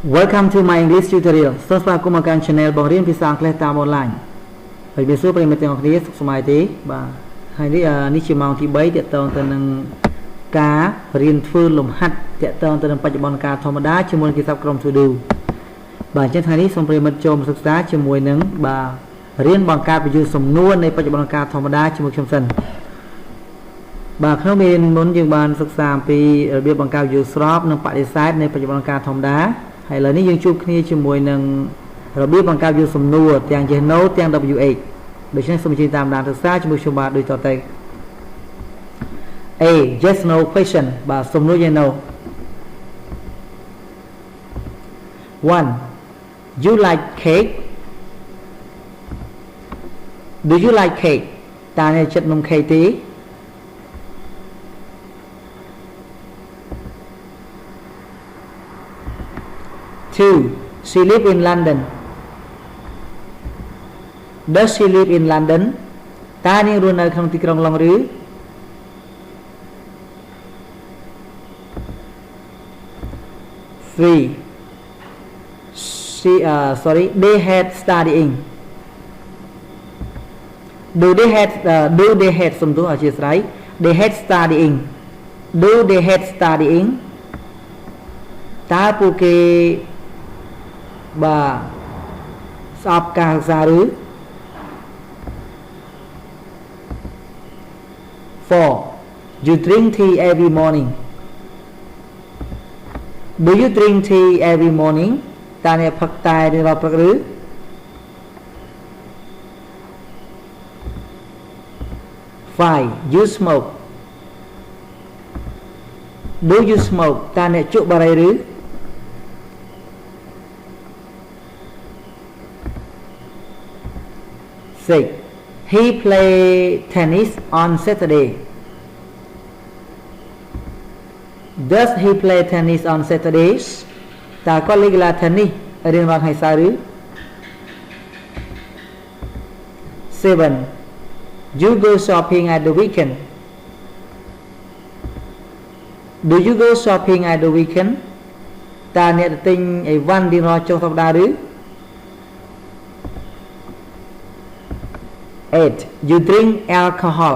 Welcome to my English tutorial. So far, aku makan channel Bahrain Pisang Kelas Tam Online. Bagi biasa pada tengok dia semai ti. Bah, hari ni cuma ti bay tiap tahun tentang ka rinធ្វើលំហាត់តាក់ទងទៅនឹងបច្ចុប្បន្នការធម្មតាជាមួយនឹងគិតស័ព្ទក្រុម to do បាទអញ្ចឹងថ្ងៃនេះសូមប្រិយមិត្តចូលមកសិក្សាជាមួយនឹងបាទរៀនបង្កើតបញ្យលសំណួរនៃបច្ចុប្បន្នការធម្មតាជាមួយខ្ញុំសិនបាទក្នុងមេរៀនមុនយើងបានសិក្សាអំពីរបៀបបង្កើតបញ្យលស្របនិងបដិសេធនៃបច្ចុប្បន្នការធម្មតាហើយឥឡូវនេះយើងជួបគ្នាជាមួយនឹងរបៀបបង្កើតបញ្យលសំណួរទាំង yes no ទាំង WH ដូច្នេះសូមជួយតាមដានសិក្សាជាមួយខ្ញុំបាទដូចតទៅA yes no question បាទសំណួរ yes no 1 You like cake Do you like cake តើអ្នកចិត្តនំខេកទេ 2 She live in London Does she live in London តើនាងរស់នៅក្នុងទីក្រុងឡុងឬ3 They had studying Do they had សំទោសអធិស្ឋាន They had studying Do they had studying តើពួកគេបាទស្អប់ការសិក្សាឬ 4 You drink tea every morning Do you drink tea every morning តើអ្នកផឹកតែរាល់ព្រឹកឬ 5 You smoke Do you smoke តើអ្នកជក់បារីឬ 6 He play tennis on Saturday Does he play tennis on Saturdays តើគាត់លេងកីឡា tennis រៀងរាល់ថ្ងៃសៅរ៍ឬ 7 You go shopping at the weekend Do you go shopping at the weekend តើអ្នកទៅទិញអីវ៉ាន់រៀងរាល់ចុងសប្តាហ៍ឬ 8 You drink alcohol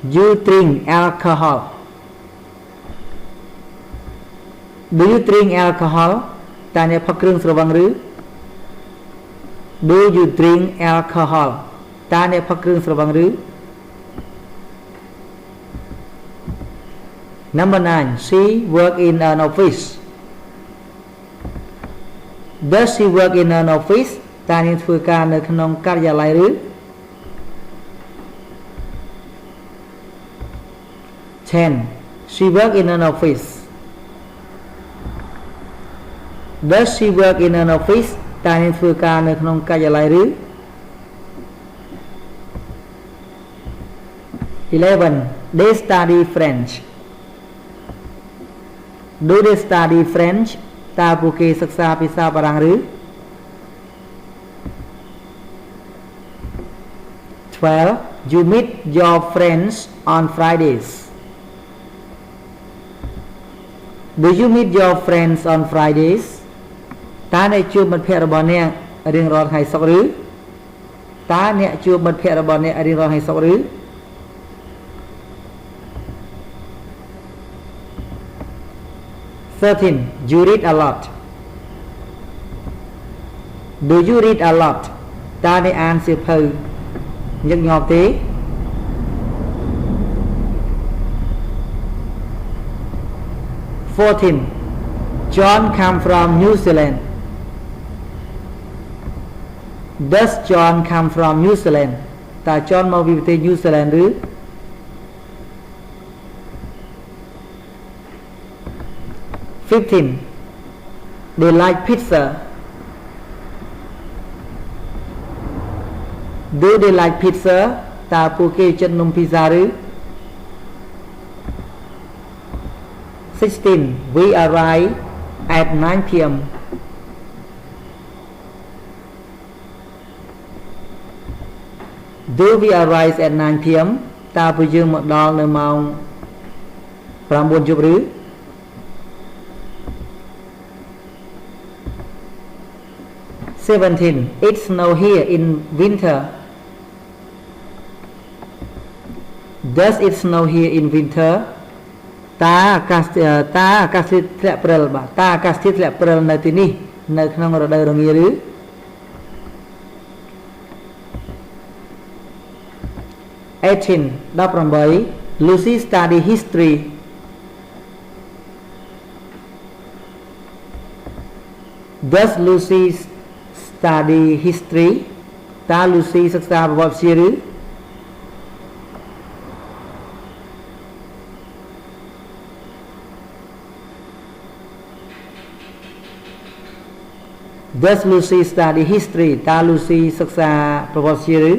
You drink alcohol Do you drink alcohol តើអ្នកផឹកគ្រឿងស្រវឹងឬ Do you drink alcohol តើអ្នកផឹកគ្រឿងស្រវឹងឬ Number 9 She work in an office Does she work in an office តើនាងធ្វើការនៅក្នុងការិយាល័យឬ 10 She work in an office Does she work in an office តើនាងធ្វើការនៅក្នុងការិយាល័យឬ 11 They study French Do they study French តើពួកគេសិក្សាភាសាបារាំងឬ 12 You meet your friends on Fridays Do you meet your friends on Fridays តើអ្នកជួបមិត្តភក្តិរបស់អ្នករៀងរាល់ថ្ងៃសុក្រឬតើអ្នកជួបមិត្តភក្តិរបស់អ្នករៀងរាល់ថ្ងៃសុក្រឬ 13 You read a lot Do you read a lot តើអ្នកអានសៀវភៅញឹកញាប់ទេ 14 John come from New Zealand Does John come from New Zealand តើ John មកពីប្រទេស New Zealand ឬ 15 They like pizza Do they like pizza តើពួកគេចិត្តនំភីហ្សាឬ 16 We arrive at 9 p.m. Do we arrive at 9 p.m. តើពួកយើងមកដល់នៅម៉ោង 9 យប់ឬ 17 it snow here in winter does it snow here in winter ตาอากาศធាតុធ្លាក់ព្រិលបាទតើអាកាសធាតុធ្លាក់ព្រិលនៅទីនេះនៅក្នុងរដូវរងាឬ 18 Lucy study history does Lucy study history តើ Lucy សិក្សាប្រវត្តិសាស្ត្រឬ Does Lucy study history តើ Lucy សិក្សាប្រវត្តិសាស្ត្រឬ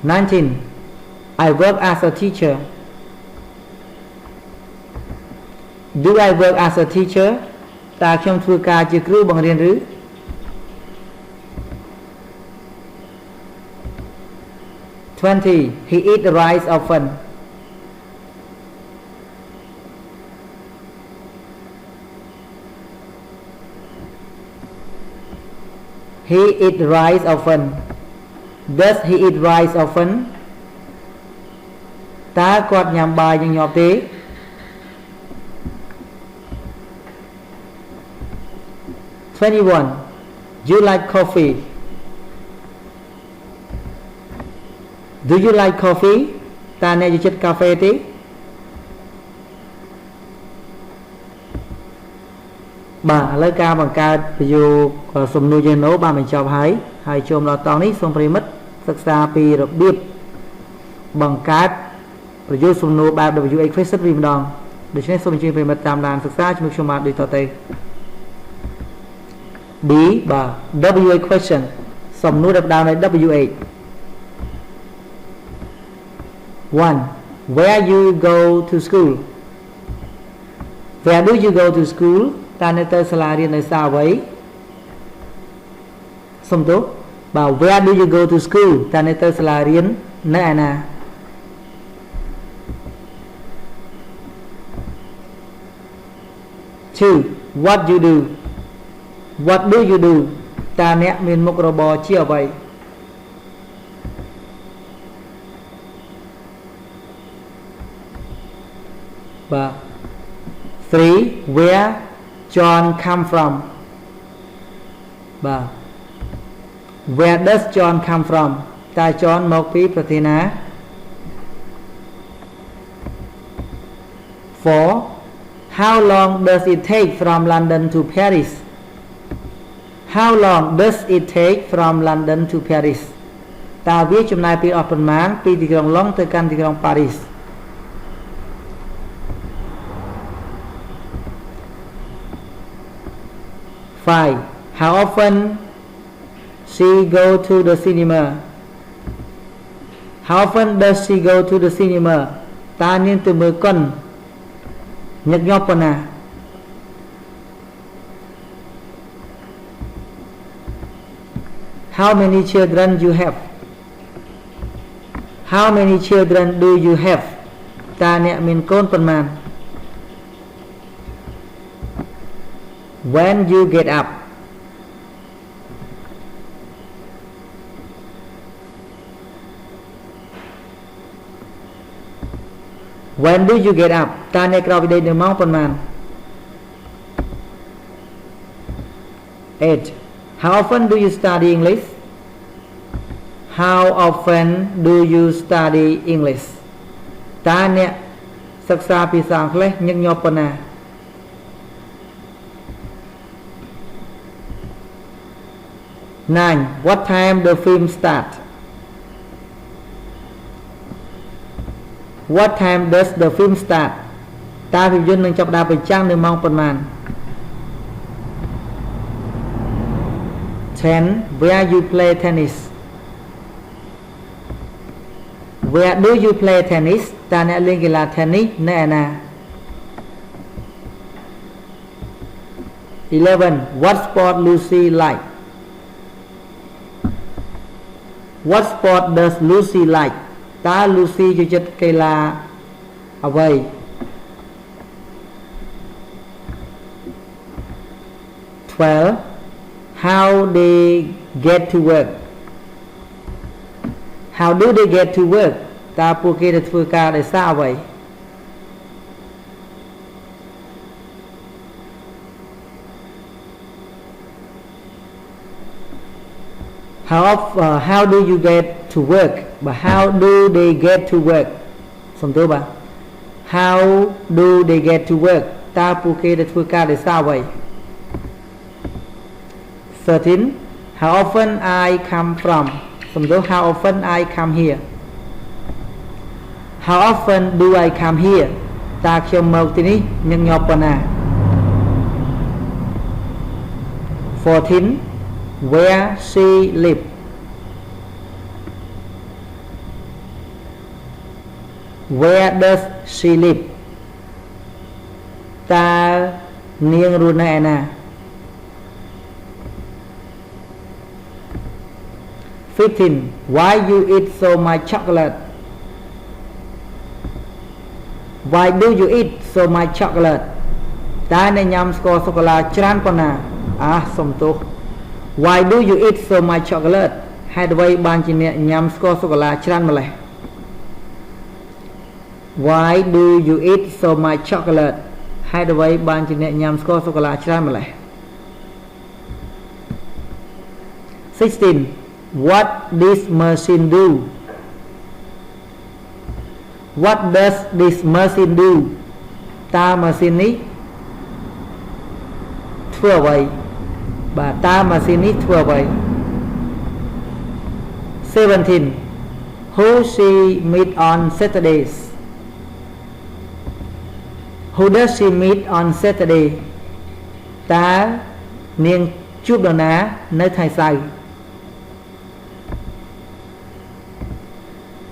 19 I work as a teacher Do I work as a teacher តើខ្ញុំធ្វើការជាគ្រូបង្រៀនឬ 20 He eat the rice often He eat rice often Does he eat rice often តើគាត់ញ៉ាំបាយញញឹមទេ 21 You like coffee Do you like coffee តើអ្នកចូលចិត្តកាហ្វេទេ បាទឥឡូវការបង្កើតប្រយោគសំណួរយើងនោះបានបញ្ចប់ហើយចូលមកដល់តង់នេះសូមប្រិមិត្តសិក្សាពីរបៀបបង្កើតប្រយោគសំណួរបែប WH question វិញម្ដងដូច្នេះសូមអញ្ជើញប្រិមិត្តតាមដានសិក្សាជាមួយខ្ញុំបាទដូចតទៅ B បាទ WH question សំណួរដែលផ្ដោតលើ WH 1 Where you go to school Where do you go to school តើអ្នកទៅសាលារៀននៅសាអ្វីសំទោសបាទ Where do you go to school តើអ្នកទៅសាលារៀននៅឯណា 2 What you do What do you do តើអ្នកមានមុខរបរជាអ្វីបាទ 3 Where John come from បាទ Where does John come from តើ John មកពីប្រទេសណា 4 How long does it take from London to Paris How long does it take from London to Paris តើវាចំណាយពេលអស់ប៉ុន្មានពីទីក្រុងឡុងទៅកាន់ទីក្រុងប៉ារីស 5 How often she go to the cinema How often does she go to the cinema តើនាងទៅមើលកុនញឹកញាប់ប៉ុណ្ណា How many children you have How many children do you have តើអ្នកមានកូនប៉ុន្មាន When you get up When do you get up តើអ្នកក្រោកពីដេកនៅម៉ោងប៉ុន្មាន 8 How often do you study English How often do you study English តើអ្នកសិក្សាភាសាអង់គ្លេសញឹកញាប់ប៉ុណ្ណា 9 What time the film start What time does the film start តើភាពយន្តនឹងចាប់ផ្ដើមបញ្ចាំងនៅម៉ោងប៉ុន្មាន 10 Where you play tennis Where do you play tennis តើអ្នកលេងកីឡា tennis នៅឯណា 11 What sport Lucy like What sport does Lucy like តើ Lucy ចូលចិត្តកីឡាអ្វី 12 how they get to work how do they get to work taពួកគេទៅធ្វើការដោយសារអ្វី how do you get to work but how do they get to work សំទោបាទ how do they get to work តើពួកគេទៅធ្វើការដោយសារអ្វី 13 how often I come from សំទោ how often I come here how often do I come here តើខ្ញុំមកទីនេះញឹកញាប់ប៉ុណ្ណា 14 where she live where does she live តើនាងរស់នៅឯណា 15 why you eat so much chocolate why do you eat so much chocolate តើអ្នកញ៉ាំស្ករសូកូឡាច្រើនប៉ុណ្ណាសំទោស why do you eat so much chocolate ហេតុអ្វីបានជាអ្នកញ៉ាំស្ករសូកូឡាច្រើនម្ល៉េះ why do you eat so much chocolate ហេតុអ្វីបានជាអ្នកញ៉ាំស្ករសូកូឡាច្រើនម្ល៉េះ 16 what this machine do what does this machine do តើម៉ាស៊ីននេះធ្វើអ្វីបាទតើម៉ាស៊ីននេះធ្វើអ្វី 17 who she meet on Saturdays who does she meet on Saturday តើនាងជួបនរណានៅថ្ងៃសៅរ៍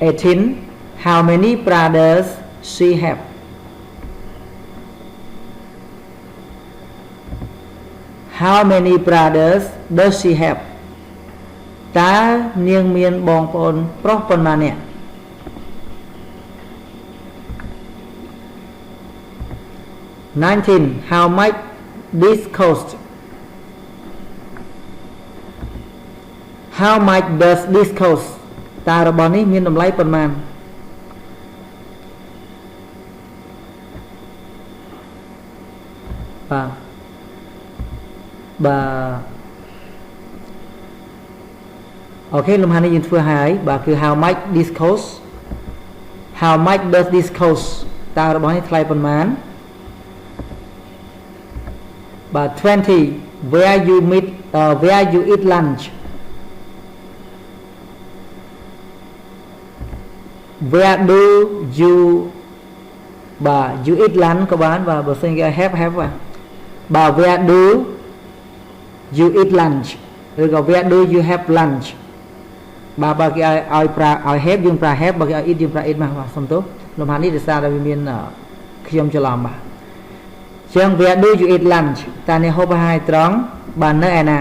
18 how many brothers she have how many brothers does she have តើនាងមានបងប្អូនប្រុសប៉ុន្មាននាក់ 19 how much this cost how much does this cost តើរបស់នេះមានតម្លៃប៉ុន្មាន ok លំហាត់នេះយើងធ្វើហើយបាទគឺ how much this cost how much does this cost តើរបស់នេះថ្លៃប៉ុន្មានបាទ 20 where you meet where you eat lunch where do you បាទ you eat lunch ក៏បានបាទបើសិនគេ have បាទ where do you eat lunch ឬក៏ where do you have lunch បាទបើគេឲ្យប្រើឲ្យ have យើងប្រើ have បើគេឲ្យ eat យើងប្រើ eat មកបាទសុំទោសលំហាត់នេះដោយសារតែវាមានខ្ញុំច្រឡំបាទចឹង where do you eat lunch តើអ្នកហូបអាហារត្រង់បាននៅឯណា